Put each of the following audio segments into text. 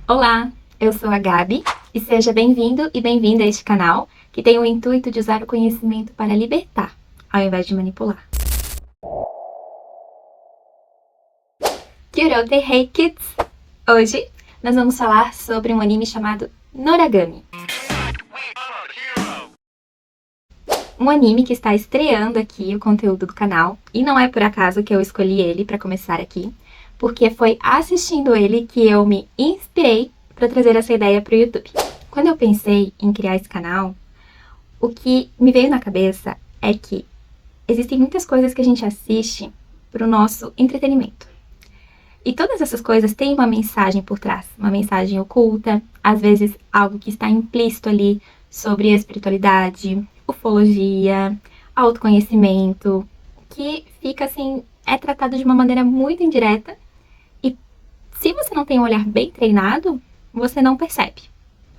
Olá, eu sou a Gabi e seja bem-vindo e bem-vinda a este canal que tem o intuito de usar o conhecimento para libertar, ao invés de manipular. Kyurote Hey Kids! Hoje nós vamos falar sobre um anime chamado Noragami. Um anime que está estreando aqui o conteúdo do canal, e não é por acaso que eu escolhi ele para começar aqui, porque foi assistindo ele que eu me inspirei para trazer essa ideia para o YouTube. Quando eu pensei em criar esse canal, o que me veio na cabeça é que existem muitas coisas que a gente assiste para o nosso entretenimento. E todas essas coisas têm uma mensagem por trás, uma mensagem oculta, às vezes algo que está implícito ali sobre espiritualidade, ufologia, autoconhecimento, que fica assim, é tratado de uma maneira muito indireta e se você não tem um olhar bem treinado, você não percebe.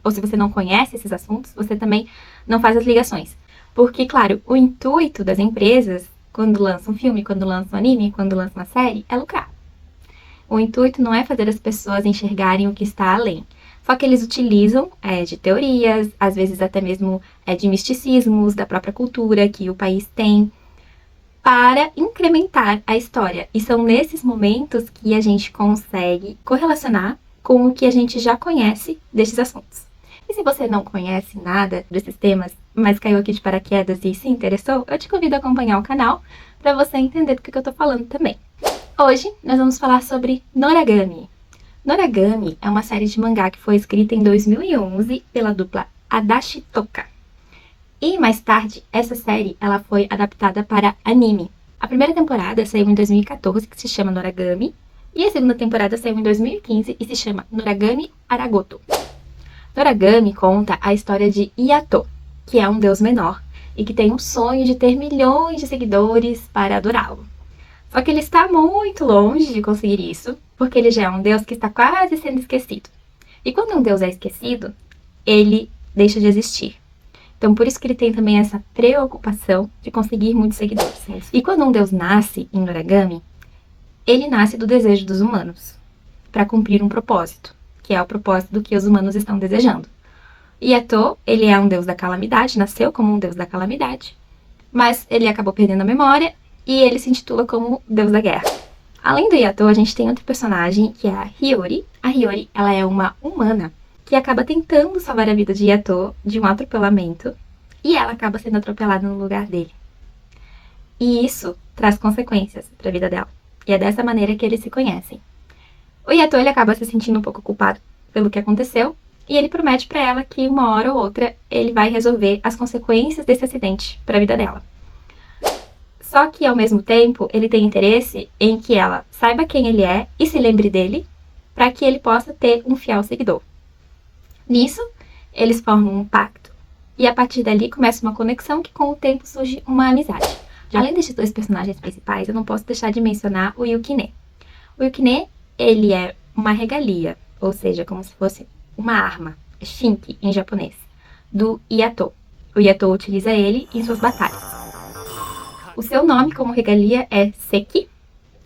Ou se você não conhece esses assuntos, você também não faz as ligações. Porque, claro, o intuito das empresas, quando lançam um filme, quando lançam um anime, quando lançam uma série, é lucrar. O intuito não é fazer as pessoas enxergarem o que está além. Só que eles utilizam de teorias, às vezes até mesmo de misticismos da própria cultura que o país tem, para incrementar a história. E são nesses momentos que a gente consegue correlacionar com o que a gente já conhece desses assuntos. E se você não conhece nada desses temas, mas caiu aqui de paraquedas e se interessou, eu te convido a acompanhar o canal para você entender do que eu estou falando também. Hoje nós vamos falar sobre Noragami. Noragami é uma série de mangá que foi escrita em 2011 pela dupla Adachi Toka. E mais tarde, essa série ela foi adaptada para anime. A primeira temporada saiu em 2014, que se chama Noragami, e a segunda temporada saiu em 2015 e se chama Noragami Aragoto. Noragami conta a história de Yato, que é um deus menor e que tem um sonho de ter milhões de seguidores para adorá-lo. Só que ele está muito longe de conseguir isso, porque ele já é um deus que está quase sendo esquecido. E quando um deus é esquecido, ele deixa de existir. Então, por isso que ele tem também essa preocupação de conseguir muitos seguidores. E quando um deus nasce em Noragami, ele nasce do desejo dos humanos, para cumprir um propósito, que é o propósito do que os humanos estão desejando. Yato, ele é um deus da calamidade, nasceu como um deus da calamidade, mas ele acabou perdendo a memória e ele se intitula como Deus da Guerra. Além do Yato, a gente tem outro personagem, que é a Hiyori. A Hiyori, ela é uma humana que acaba tentando salvar a vida de Yato de um atropelamento e ela acaba sendo atropelada no lugar dele. E isso traz consequências para a vida dela. E é dessa maneira que eles se conhecem. O Yato, ele acaba se sentindo um pouco culpado pelo que aconteceu e ele promete para ela que uma hora ou outra ele vai resolver as consequências desse acidente para a vida dela. Só que, ao mesmo tempo, ele tem interesse em que ela saiba quem ele é e se lembre dele, para que ele possa ter um fiel seguidor. Nisso, eles formam um pacto, e a partir dali começa uma conexão que, com o tempo, surge uma amizade. Além desses dois personagens principais, eu não posso deixar de mencionar o Yukine. O Yukine, ele é uma regalia, ou seja, como se fosse uma arma, shinki em japonês, do Yato. O Yato utiliza ele em suas batalhas. O seu nome como regalia é Seki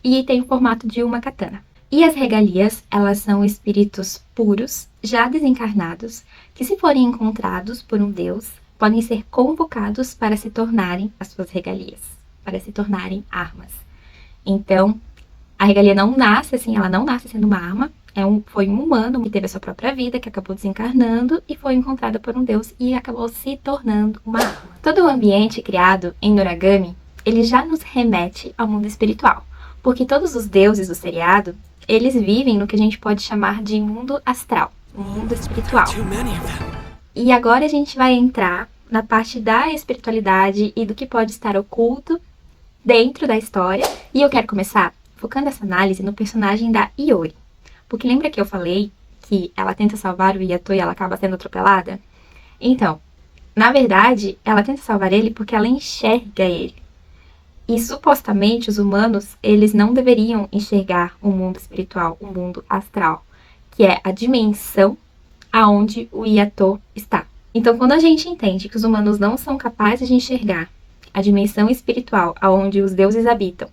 e tem o formato de uma katana. E as regalias, elas são espíritos puros, já desencarnados, que se forem encontrados por um deus, podem ser convocados para se tornarem as suas regalias, para se tornarem armas. Então, a regalia não nasce assim, ela não nasce sendo uma arma, foi um humano que teve a sua própria vida, que acabou desencarnando e foi encontrada por um deus e acabou se tornando uma arma. Todo o ambiente criado em Noragami, ele já nos remete ao mundo espiritual, porque todos os deuses do seriado, eles vivem no que a gente pode chamar de mundo astral, um mundo espiritual. E agora a gente vai entrar na parte da espiritualidade e do que pode estar oculto dentro da história. E eu quero começar focando essa análise no personagem da Hiyori, porque lembra que eu falei que ela tenta salvar o Yato e ela acaba sendo atropelada? Então, na verdade, ela tenta salvar ele porque ela enxerga ele. E supostamente os humanos, eles não deveriam enxergar o mundo espiritual, o mundo astral, que é a dimensão aonde o Yato está. Então, quando a gente entende que os humanos não são capazes de enxergar a dimensão espiritual aonde os deuses habitam,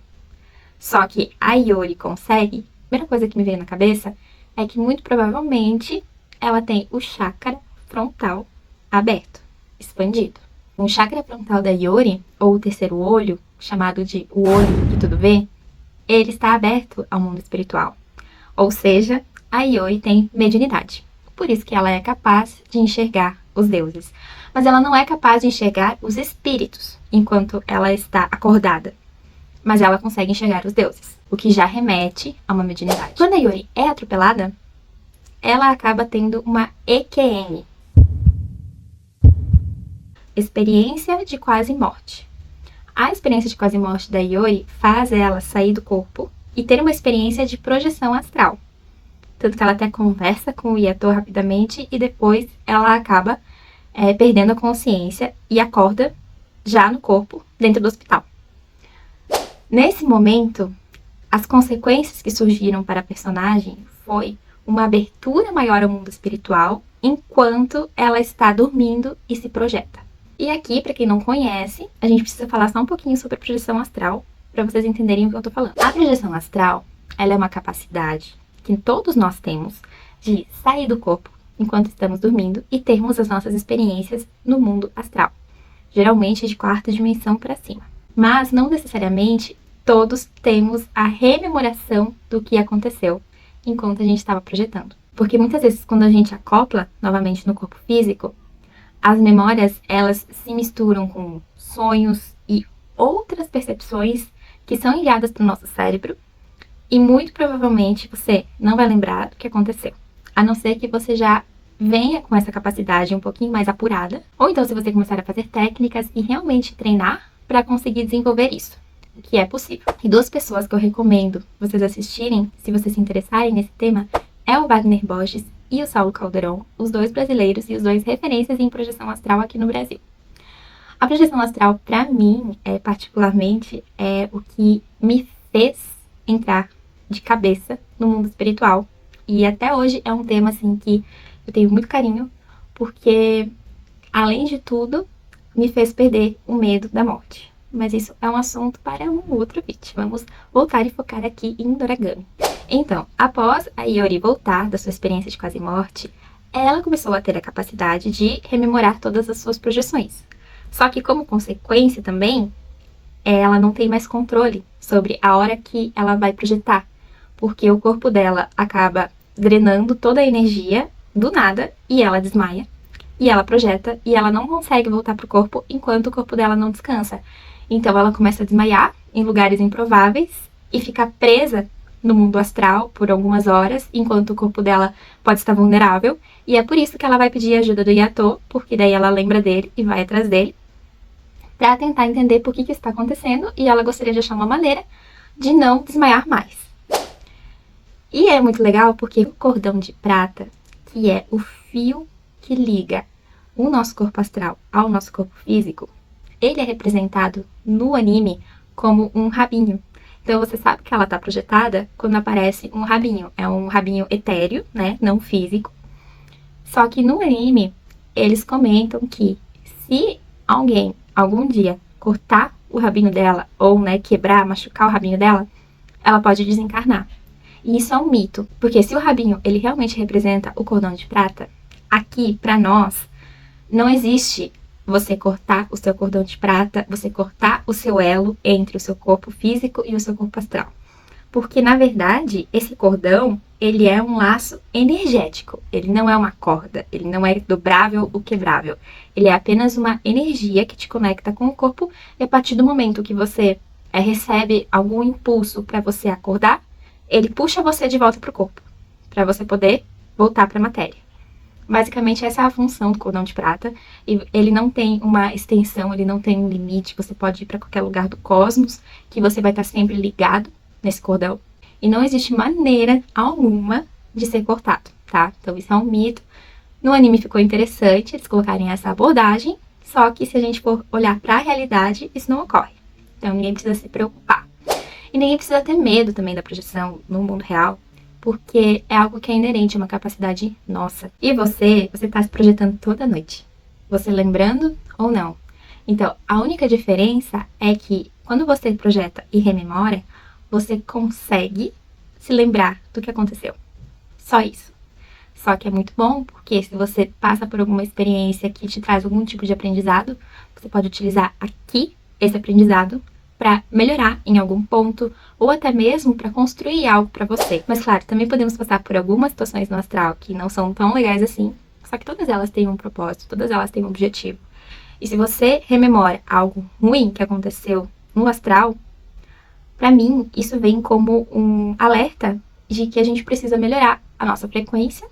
só que a Hiyori consegue, a primeira coisa que me veio na cabeça é que muito provavelmente ela tem o chakra frontal aberto, expandido. O chakra frontal da Iori, ou o terceiro olho, chamado de o olho que tudo vê, ele está aberto ao mundo espiritual. Ou seja, a Iori tem mediunidade. Por isso que ela é capaz de enxergar os deuses. Mas ela não é capaz de enxergar os espíritos enquanto ela está acordada. Mas ela consegue enxergar os deuses, o que já remete a uma mediunidade. Quando a Iori é atropelada, ela acaba tendo uma EQM, experiência de quase morte. A experiência de quase morte da Iori faz ela sair do corpo e ter uma experiência de projeção astral. Tanto que ela até conversa com o Yato rapidamente e depois ela acaba perdendo a consciência e acorda já no corpo, dentro do hospital. Nesse momento, as consequências que surgiram para a personagem foi uma abertura maior ao mundo espiritual enquanto ela está dormindo e se projeta. E aqui, para quem não conhece, a gente precisa falar só um pouquinho sobre a projeção astral, para vocês entenderem o que eu tô falando. A projeção astral, ela é uma capacidade que todos nós temos de sair do corpo enquanto estamos dormindo e termos as nossas experiências no mundo astral, geralmente de quarta dimensão para cima. Mas não necessariamente todos temos a rememoração do que aconteceu enquanto a gente estava projetando. Porque muitas vezes quando a gente acopla novamente no corpo físico, as memórias, elas se misturam com sonhos e outras percepções que são enviadas para o nosso cérebro e muito provavelmente você não vai lembrar do que aconteceu. A não ser que você já venha com essa capacidade um pouquinho mais apurada, ou então se você começar a fazer técnicas e realmente treinar para conseguir desenvolver isso, o que é possível. E duas pessoas que eu recomendo vocês assistirem, se vocês se interessarem nesse tema, é o Wagner Borges e o Saulo Calderon, os dois brasileiros e os dois referências em projeção astral aqui no Brasil. A projeção astral, para mim, particularmente, é o que me fez entrar de cabeça no mundo espiritual. E até hoje é um tema assim que eu tenho muito carinho, porque, além de tudo, me fez perder o medo da morte. Mas isso é um assunto para um outro vídeo. Vamos voltar e focar aqui em Doragami. Então, após a Iori voltar da sua experiência de quase morte, ela começou a ter a capacidade de rememorar todas as suas projeções. Só que, como consequência também, ela não tem mais controle sobre a hora que ela vai projetar, porque o corpo dela acaba drenando toda a energia do nada e ela desmaia, e ela projeta, e ela não consegue voltar pro corpo enquanto o corpo dela não descansa. Então ela começa a desmaiar em lugares improváveis e ficar presa no mundo astral por algumas horas, enquanto o corpo dela pode estar vulnerável, e é por isso que ela vai pedir ajuda do Yato, porque daí ela lembra dele e vai atrás dele, para tentar entender por que está acontecendo, e ela gostaria de achar uma maneira de não desmaiar mais. E é muito legal porque o cordão de prata, que é o fio que liga o nosso corpo astral ao nosso corpo físico, ele é representado no anime como um rabinho. Então você sabe que ela está projetada quando aparece um rabinho. É um rabinho etéreo, né? Não físico. Só que no anime, eles comentam que se alguém, algum dia, cortar o rabinho dela, ou, né, quebrar, machucar o rabinho dela, ela pode desencarnar. E isso é um mito, porque se o rabinho, ele realmente representa o cordão de prata, aqui, pra nós, não existe você cortar o seu cordão de prata, você cortar o seu elo entre o seu corpo físico e o seu corpo astral. Porque, na verdade, esse cordão, ele é um laço energético. Ele não é uma corda, ele não é dobrável ou quebrável. Ele é apenas uma energia que te conecta com o corpo e a partir do momento que você recebe algum impulso para você acordar, ele puxa você de volta para o corpo, para você poder voltar para a matéria. Basicamente, essa é a função do cordão de prata. E ele não tem uma extensão, ele não tem um limite. Você pode ir para qualquer lugar do cosmos, que você vai estar sempre ligado nesse cordão. E não existe maneira alguma de ser cortado, tá? Então, isso é um mito. No anime ficou interessante eles colocarem essa abordagem, só que se a gente for olhar para a realidade, isso não ocorre. Então, ninguém precisa se preocupar. E ninguém precisa ter medo também da projeção no mundo real, porque é algo que é inerente, é uma capacidade nossa. E você está se projetando toda noite. Você lembrando ou não. Então, a única diferença é que quando você projeta e rememora, você consegue se lembrar do que aconteceu. Só isso. Só que é muito bom, porque se você passa por alguma experiência que te traz algum tipo de aprendizado, você pode utilizar aqui esse aprendizado para melhorar em algum ponto, ou até mesmo para construir algo para você. Mas claro, também podemos passar por algumas situações no astral que não são tão legais assim, só que todas elas têm um propósito, todas elas têm um objetivo. E se você rememora algo ruim que aconteceu no astral, para mim isso vem como um alerta de que a gente precisa melhorar a nossa frequência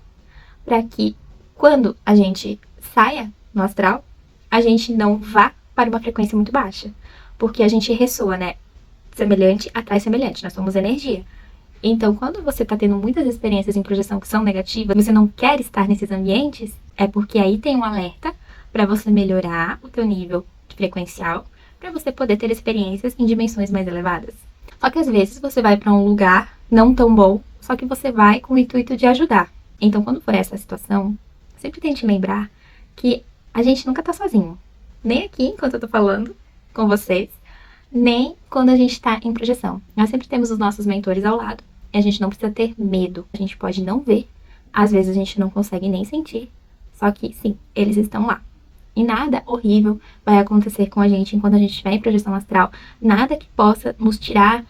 para que quando a gente saia no astral, a gente não vá para uma frequência muito baixa. Porque a gente ressoa, né? Semelhante atrai semelhante, nós somos energia. Então, quando você está tendo muitas experiências em projeção que são negativas, você não quer estar nesses ambientes, é porque aí tem um alerta para você melhorar o teu nível frequencial, para você poder ter experiências em dimensões mais elevadas. Só que às vezes você vai para um lugar não tão bom, só que você vai com o intuito de ajudar. Então, quando for essa situação, sempre tente lembrar que a gente nunca tá sozinho. Nem aqui, enquanto eu tô falando com vocês, nem quando a gente tá em projeção. Nós sempre temos os nossos mentores ao lado. E a gente não precisa ter medo. A gente pode não ver. Às vezes a gente não consegue nem sentir. Só que, sim, eles estão lá. E nada horrível vai acontecer com a gente enquanto a gente estiver em projeção astral. Nada que possa nos tirar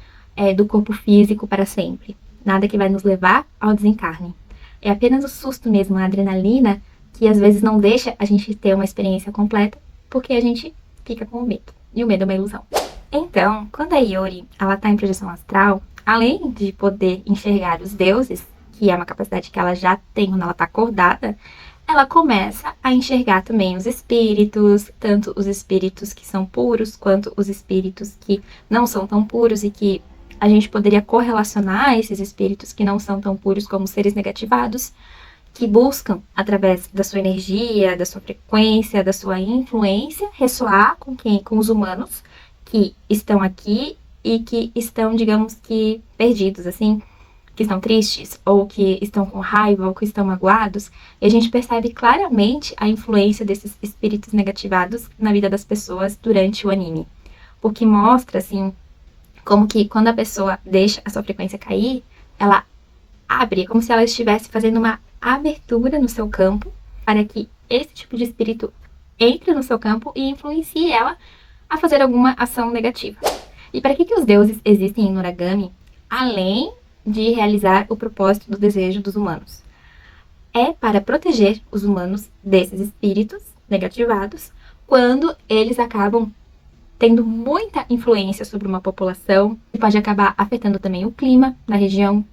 do corpo físico para sempre. Nada que vai nos levar ao desencarne. É apenas o susto mesmo, a adrenalina, que às vezes não deixa a gente ter uma experiência completa, porque a gente fica com o medo. E o medo é uma ilusão. Então, quando a Iori, ela tá em projeção astral, além de poder enxergar os deuses, que é uma capacidade que ela já tem quando ela tá acordada, ela começa a enxergar também os espíritos, tanto os espíritos que são puros, quanto os espíritos que não são tão puros e que a gente poderia correlacionar esses espíritos que não são tão puros como seres negativados, que buscam, através da sua energia, da sua frequência, da sua influência, ressoar com quem? Com os humanos que estão aqui e que estão, digamos que, perdidos, assim, que estão tristes, ou que estão com raiva, ou que estão magoados, e a gente percebe claramente a influência desses espíritos negativados na vida das pessoas durante o anime. Porque mostra, assim, como que quando a pessoa deixa a sua frequência cair, ela abre, como se ela estivesse fazendo uma abertura no seu campo para que esse tipo de espírito entre no seu campo e influencie ela a fazer alguma ação negativa. E para que os deuses existem em Noragami, além de realizar o propósito do desejo dos humanos? É para proteger os humanos desses espíritos negativados quando eles acabam tendo muita influência sobre uma população, e pode acabar afetando também o clima na região.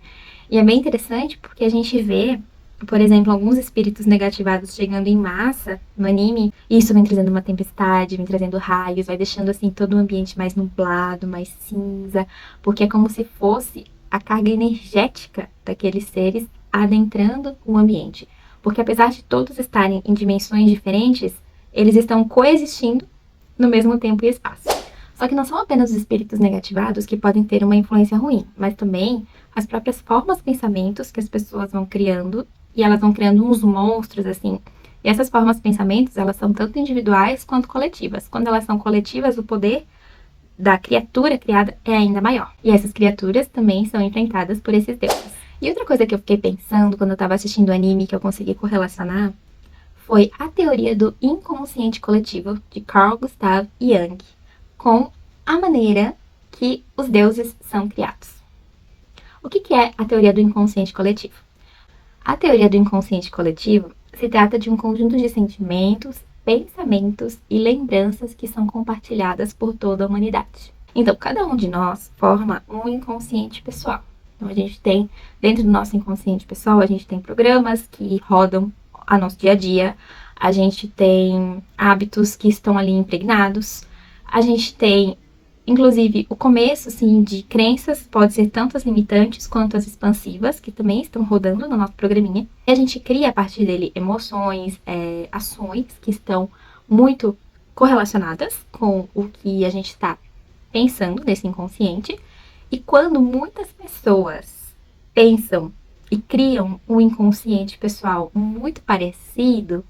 E é bem interessante porque a gente vê, por exemplo, alguns espíritos negativados chegando em massa no anime, e isso vem trazendo uma tempestade, vem trazendo raios, vai deixando assim todo o ambiente mais nublado, mais cinza, porque é como se fosse a carga energética daqueles seres adentrando o ambiente. Porque apesar de todos estarem em dimensões diferentes, eles estão coexistindo no mesmo tempo e espaço. Só que não são apenas os espíritos negativados que podem ter uma influência ruim, mas também as próprias formas, pensamentos que as pessoas vão criando, e elas vão criando uns monstros, assim. E essas formas, pensamentos, elas são tanto individuais quanto coletivas. Quando elas são coletivas, o poder da criatura criada é ainda maior. E essas criaturas também são enfrentadas por esses deuses. E outra coisa que eu fiquei pensando quando eu tava assistindo o anime, que eu consegui correlacionar, foi a teoria do inconsciente coletivo de Carl Gustav Jung, com a maneira que os deuses são criados. O que é a teoria do inconsciente coletivo? A teoria do inconsciente coletivo se trata de um conjunto de sentimentos, pensamentos e lembranças que são compartilhadas por toda a humanidade. Então, cada um de nós forma um inconsciente pessoal. Então, a gente tem, dentro do nosso inconsciente pessoal, a gente tem programas que rodam a nosso dia a dia, a gente tem hábitos que estão ali impregnados, a gente tem, inclusive, o começo, assim, de crenças, pode ser tanto as limitantes quanto as expansivas, que também estão rodando no nosso programinha, e a gente cria a partir dele emoções, ações que estão muito correlacionadas com o que a gente está pensando nesse inconsciente, e quando muitas pessoas pensam e criam um inconsciente pessoal muito parecido,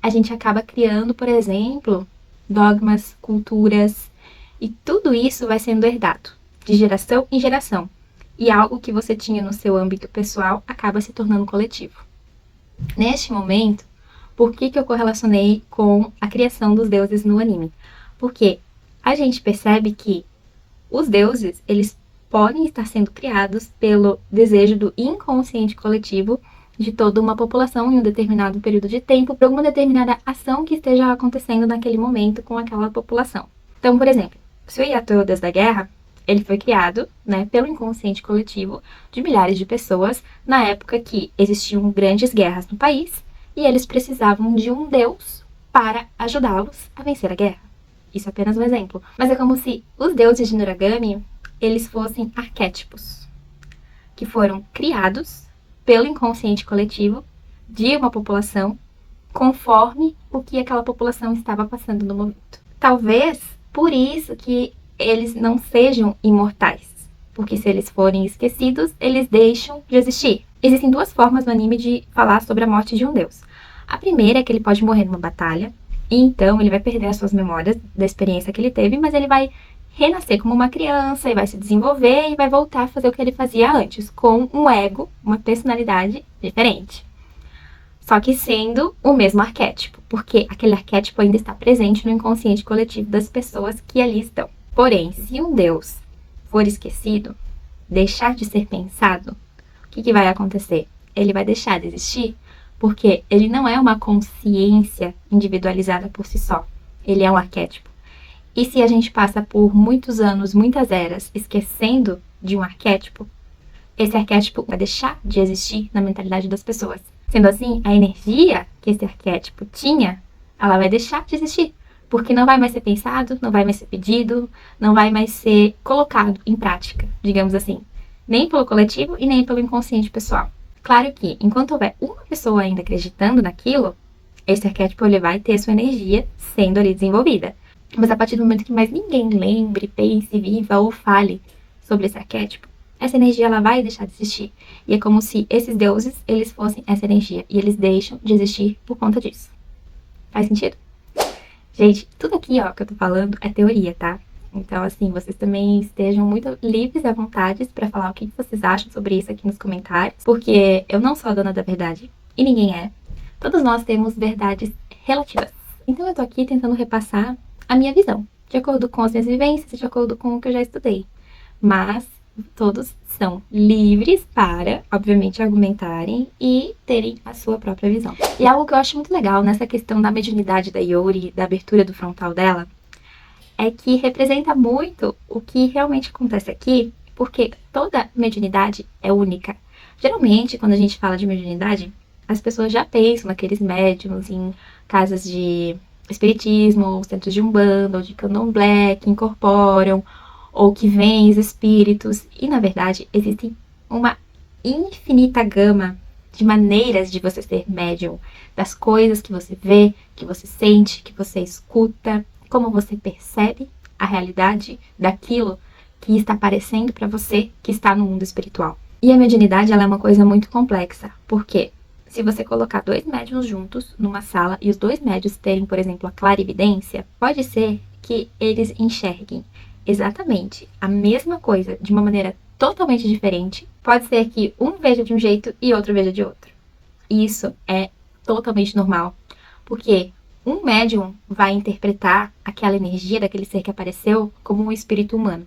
a gente acaba criando, por exemplo, dogmas, culturas, e tudo isso vai sendo herdado de geração em geração. e algo que você tinha no seu âmbito pessoal acaba se tornando coletivo. Neste momento, por que eu correlacionei com a criação dos deuses no anime? Porque a gente percebe que os deuses, eles podem estar sendo criados pelo desejo do inconsciente coletivo de toda uma população em um determinado período de tempo, por alguma determinada ação que esteja acontecendo naquele momento com aquela população. Então, por exemplo, se o Yato é o deus da guerra, ele foi criado, pelo inconsciente coletivo de milhares de pessoas na época que existiam grandes guerras no país e eles precisavam de um deus para ajudá-los a vencer a guerra. Isso é apenas um exemplo. Mas é como se os deuses de Noragami, eles fossem arquétipos que foram criados pelo inconsciente coletivo de uma população conforme o que aquela população estava passando no momento. Talvez por isso que eles não sejam imortais, porque se eles forem esquecidos, eles deixam de existir. Existem duas formas no anime de falar sobre a morte de um deus. A primeira é que ele pode morrer numa batalha, e então ele vai perder as suas memórias da experiência que ele teve, mas ele vai renascer como uma criança e vai se desenvolver e vai voltar a fazer o que ele fazia antes, com um ego, uma personalidade diferente. Só que sendo o mesmo arquétipo, porque aquele arquétipo ainda está presente no inconsciente coletivo das pessoas que ali estão. Porém, se um deus for esquecido, deixar de ser pensado, o que vai acontecer? Ele vai deixar de existir, porque ele não é uma consciência individualizada por si só. Ele é um arquétipo. E se a gente passa por muitos anos, muitas eras, esquecendo de um arquétipo, esse arquétipo vai deixar de existir na mentalidade das pessoas. Sendo assim, a energia que esse arquétipo tinha, ela vai deixar de existir. Porque não vai mais ser pensado, não vai mais ser pedido, não vai mais ser colocado em prática, digamos assim. Nem pelo coletivo e nem pelo inconsciente pessoal. Claro que, enquanto houver uma pessoa ainda acreditando naquilo, esse arquétipo ele vai ter sua energia sendo ali desenvolvida. Mas a partir do momento que mais ninguém lembre, pense, viva ou fale sobre esse arquétipo, essa energia ela vai deixar de existir. E é como se esses deuses, eles fossem essa energia. E eles deixam de existir por conta disso. Faz sentido? Gente, tudo aqui, que eu tô falando é teoria, tá? Então, assim, vocês também estejam muito livres à vontade para falar o que vocês acham sobre isso aqui nos comentários. Porque eu não sou a dona da verdade. E ninguém é. Todos nós temos verdades relativas. Então eu tô aqui tentando repassar a minha visão, de acordo com as minhas vivências, de acordo com o que eu já estudei. Mas todos são livres para, obviamente, argumentarem e terem a sua própria visão. E algo que eu acho muito legal nessa questão da mediunidade da Yori, da abertura do frontal dela, é que representa muito o que realmente acontece aqui, porque toda mediunidade é única. Geralmente, quando a gente fala de mediunidade, as pessoas já pensam naqueles médiums em casas de espiritismo, ou centros de umbanda, ou de candomblé, que incorporam, ou que veem os espíritos. E, na verdade, existe uma infinita gama de maneiras de você ser médium, das coisas que você vê, que você sente, que você escuta, como você percebe a realidade daquilo que está aparecendo para você, que está no mundo espiritual. E a mediunidade, ela é uma coisa muito complexa, porque se você colocar dois médiuns juntos numa sala e os dois médiuns terem, por exemplo, a clarividência, pode ser que eles enxerguem exatamente a mesma coisa de uma maneira totalmente diferente. Pode ser que um veja de um jeito e outro veja de outro. Isso é totalmente normal, porque um médium vai interpretar aquela energia daquele ser que apareceu como um espírito humano,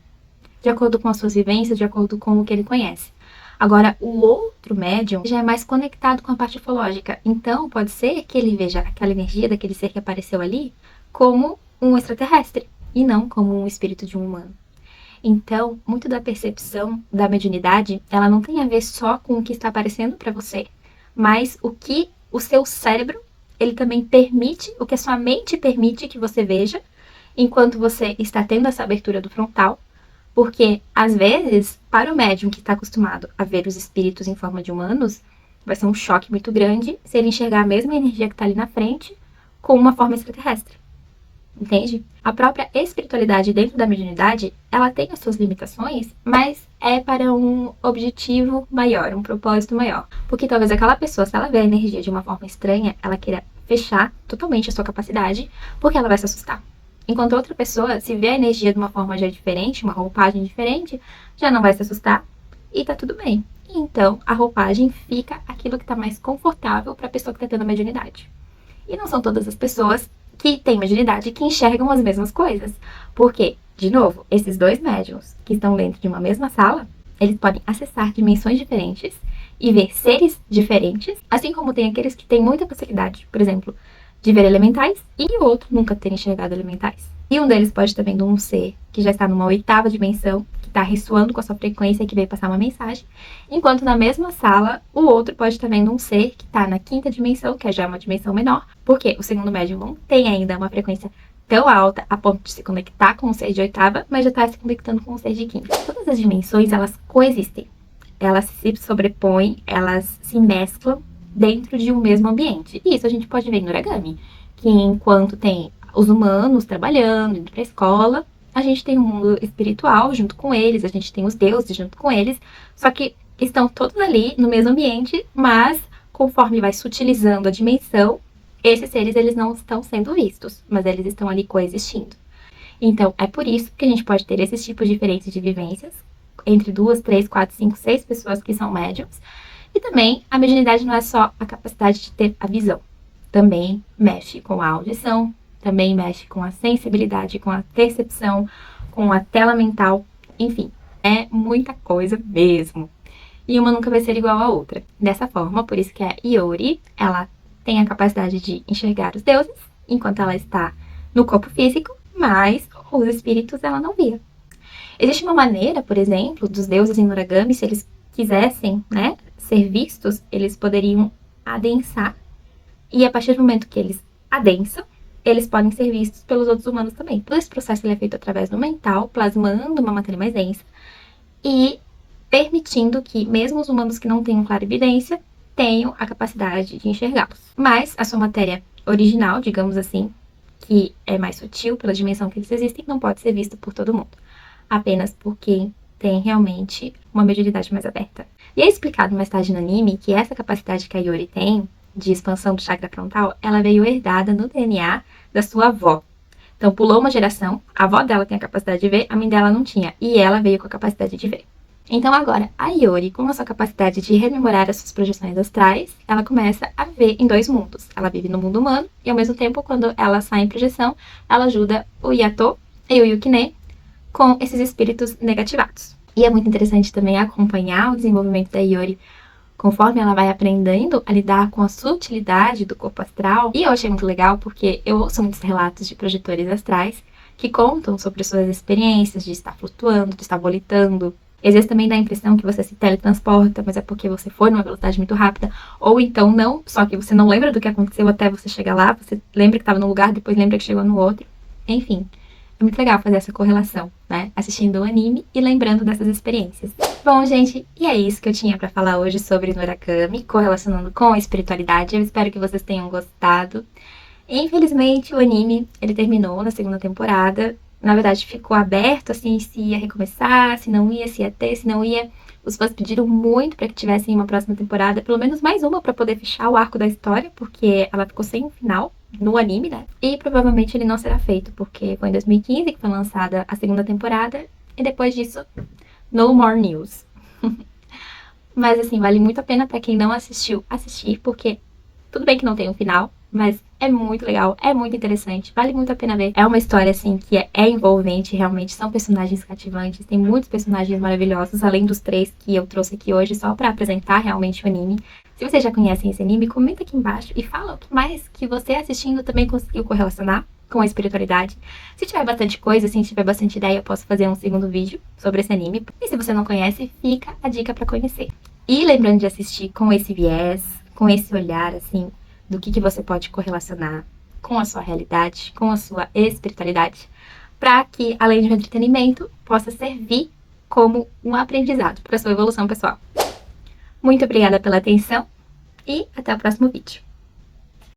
de acordo com as suas vivências, de acordo com o que ele conhece. Agora, o outro médium já é mais conectado com a parte ufológica. Então, pode ser que ele veja aquela energia daquele ser que apareceu ali como um extraterrestre e não como um espírito de um humano. Então, muito da percepção da mediunidade, ela não tem a ver só com o que está aparecendo para você, mas o que o seu cérebro, ele também permite, o que a sua mente permite que você veja, enquanto você está tendo essa abertura do frontal. Porque, às vezes, para o médium que está acostumado a ver os espíritos em forma de humanos, vai ser um choque muito grande se ele enxergar a mesma energia que está ali na frente com uma forma extraterrestre. Entende? A própria espiritualidade dentro da mediunidade, ela tem as suas limitações, mas é para um objetivo maior, um propósito maior. Porque talvez aquela pessoa, se ela vê a energia de uma forma estranha, ela queira fechar totalmente a sua capacidade, porque ela vai se assustar. Enquanto outra pessoa, se vê a energia de uma forma já diferente, uma roupagem diferente, já não vai se assustar e tá tudo bem. Então, a roupagem fica aquilo que tá mais confortável pra pessoa que tá tendo a mediunidade. E não são todas as pessoas que têm mediunidade que enxergam as mesmas coisas. Porque, de novo, esses dois médiums que estão dentro de uma mesma sala, eles podem acessar dimensões diferentes e ver seres diferentes, assim como tem aqueles que têm muita facilidade, por exemplo, de ver elementais e o outro nunca ter enxergado elementais. E um deles pode estar vendo um ser que já está numa 8ª dimensão, que está ressoando com a sua frequência e que veio passar uma mensagem, enquanto na mesma sala o outro pode estar vendo um ser que está na 5ª dimensão, que já é uma dimensão menor, porque o segundo médium não tem ainda uma frequência tão alta a ponto de se conectar com o ser de 8ª, mas já está se conectando com o ser de 5ª. Todas as dimensões, elas coexistem. Elas se sobrepõem, elas se mesclam dentro de um mesmo ambiente. E isso a gente pode ver no origami, que enquanto tem os humanos trabalhando, indo pra escola, a gente tem o mundo espiritual junto com eles, a gente tem os deuses junto com eles, só que estão todos ali no mesmo ambiente, mas conforme vai sutilizando a dimensão, esses seres eles não estão sendo vistos, mas eles estão ali coexistindo. Então, é por isso que a gente pode ter esses tipos diferentes de vivências, entre 2, 3, 4, 5, 6 pessoas que são médiums. E também, a mediunidade não é só a capacidade de ter a visão. Também mexe com a audição, também mexe com a sensibilidade, com a percepção, com a tela mental. Enfim, é muita coisa mesmo. E uma nunca vai ser igual à outra. Dessa forma, por isso que a Iori, ela tem a capacidade de enxergar os deuses, enquanto ela está no corpo físico, mas os espíritos ela não via. Existe uma maneira, por exemplo, dos deuses em origami, se eles quisessem, né, ser vistos, eles poderiam adensar. E a partir do momento que eles adensam, eles podem ser vistos pelos outros humanos também. Todo esse processo ele é feito através do mental, plasmando uma matéria mais densa e permitindo que mesmo os humanos que não tenham clarividência tenham a capacidade de enxergá-los. Mas a sua matéria original, digamos assim, que é mais sutil pela dimensão que eles existem, não pode ser vista por todo mundo. Apenas por quem tem realmente uma mediunidade mais aberta. E é explicado mais tarde no anime que essa capacidade que a Iori tem de expansão do chakra frontal, ela veio herdada no DNA da sua avó. Então pulou uma geração, a avó dela tem a capacidade de ver, a mãe dela não tinha, e ela veio com a capacidade de ver. Então agora, a Iori, com a sua capacidade de rememorar as suas projeções astrais, ela começa a viver em 2 mundos. Ela vive no mundo humano, e ao mesmo tempo, quando ela sai em projeção, ela ajuda o Yato e o Yukine com esses espíritos negativados. E é muito interessante também acompanhar o desenvolvimento da Iori conforme ela vai aprendendo a lidar com a sutilidade do corpo astral. E eu achei muito legal porque eu ouço muitos relatos de projetores astrais que contam sobre suas experiências de estar flutuando, de estar volitando. Às vezes também dá a impressão que você se teletransporta, mas é porque você foi numa velocidade muito rápida. Ou então não, só que você não lembra do que aconteceu até você chegar lá. Você lembra que estava num lugar, depois lembra que chegou no outro. Enfim, é muito legal fazer essa correlação, né? Assistindo o anime e lembrando dessas experiências. Bom, gente, e é isso que eu tinha pra falar hoje sobre Norakami, correlacionando com a espiritualidade. Eu espero que vocês tenham gostado. Infelizmente, o anime, ele terminou na 2ª temporada. Na verdade, ficou aberto, assim, se ia recomeçar, se não ia, se ia ter, se não ia. Os fãs pediram muito pra que tivessem uma próxima temporada, pelo menos mais uma pra poder fechar o arco da história, porque ela ficou sem um final no anime, né? E provavelmente ele não será feito, porque foi em 2015 que foi lançada a 2ª temporada, e depois disso, no more news. Mas assim, vale muito a pena pra quem não assistiu, assistir, porque tudo bem que não tem um final, mas é muito legal, é muito interessante, vale muito a pena ver. É uma história, assim, que é envolvente, realmente, são personagens cativantes, tem muitos personagens maravilhosos, além dos 3 que eu trouxe aqui hoje, só pra apresentar realmente o anime. Se vocês já conhecem esse anime, comenta aqui embaixo e fala o que mais que você assistindo também conseguiu correlacionar com a espiritualidade. Se tiver bastante coisa, assim, se tiver bastante ideia, eu posso fazer um segundo vídeo sobre esse anime. E se você não conhece, fica a dica pra conhecer. E lembrando de assistir com esse viés, com esse olhar, assim, do que você pode correlacionar com a sua realidade, com a sua espiritualidade, para que, além de um entretenimento, possa servir como um aprendizado para sua evolução pessoal. Muito obrigada pela atenção e até o próximo vídeo.